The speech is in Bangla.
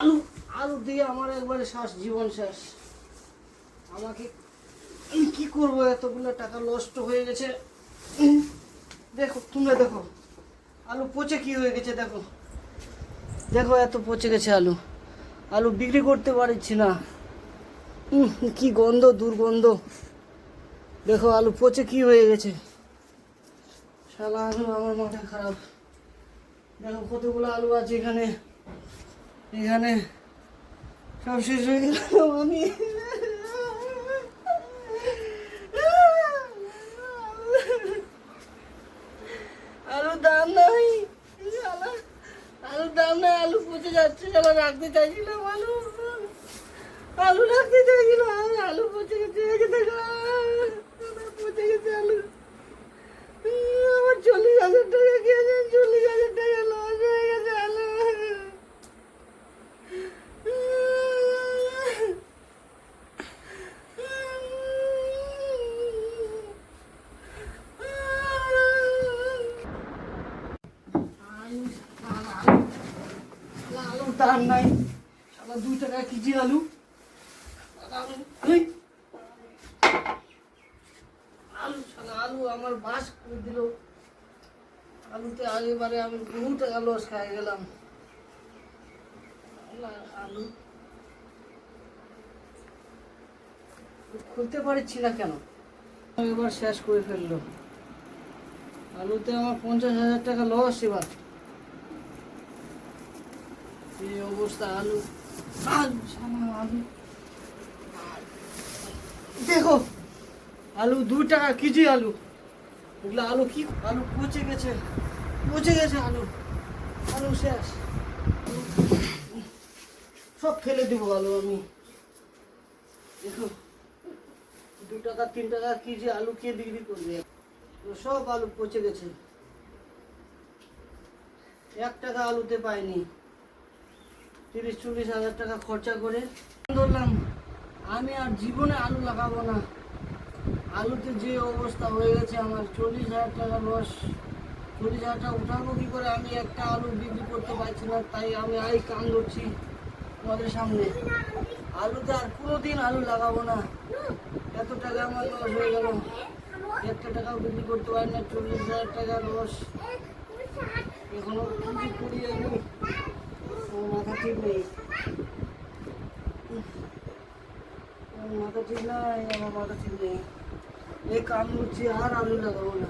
আলু আলু দিয়ে আমার একবারে শ্বাস জীবন শেষ। আমাকে আমি কি করবো, এতগুলো টাকা নষ্ট হয়ে গেছে। দেখো তোমরা দেখো আলু পচে কি হয়ে গেছে, দেখো দেখো এত পচে গেছে আলু। আলু বিক্রি করতে পারছি না, কি গন্ধ, দুর্গন্ধ। দেখো আলু পচে কি হয়ে গেছে। শালা আলু, আমার মাথা খারাপ। দেখো কতগুলো আলু আছে এখানে, এখানে সব শেষ হয়ে গেল। আমি আলুর দাম নাই, আলুর দাম নাই, আলু পচে যাচ্ছে। যারা রাখতে চাইছিলাম আলু, আলু রাখতে চাইছিলাম, আলু পচে গেছে। দেখো পচে গেছে আলু। আমার 40,000 টাকা গিয়েছে, 40,000 টাকা লস হয়ে গেছে আলু। আলুর দাম নাই, শালা 2 টাকা কেজি আলু। আলু শালা আলু আমার বাস করে দিল। আলুতে আগেবারে আমি বহু টাকা লস খাই গেলাম। আলু খুলতে পারছি না কেন, এবার শেষ করে ফেললো। আলুতে আমার 50,000 টাকা লস। এবার এই অবস্থা। আলু আলু শালা আলু, দেখো আলু 2 টাকা কেজি আলু। এগুলো আলু কি, আলু পচে গেছে, পচে গেছে আলু। আলু শেষ, সব ফেলে দেবো আলু আমি। দেখো 2 টাকা 3 টাকা কেজি আলু কে বিক্রি করবে? সব আলু পচে গেছে, 1 টাকা আলুতে পাইনি। 30-40 হাজার টাকা খরচা করে ধরলাম আমি আর জীবনে আলু লাগাবো না। আলুতে যে অবস্থা হয়ে গেছে আমার, 40,000 টাকা লস। 40,000 টাকা উঠাবো কি করে? আমি একটা আলু বিক্রি করতে পারছি না, তাই আমি আই কান ধরছি তোমাদের সামনে। আলুতে আর কোনোদিন আলু লাগাবো না। এত টাকা আমার লস হয়ে গেল, 1 টাকাও বিক্রি করতে পারি না, 40,000 টাকা লস। এখনো কি করি আমি, মাথা ঠিক নেই, মাথা ঠিক নাই, আমার মাথা ঠিক নেই। এই কাম করছি, আর আলু লাগাবো না।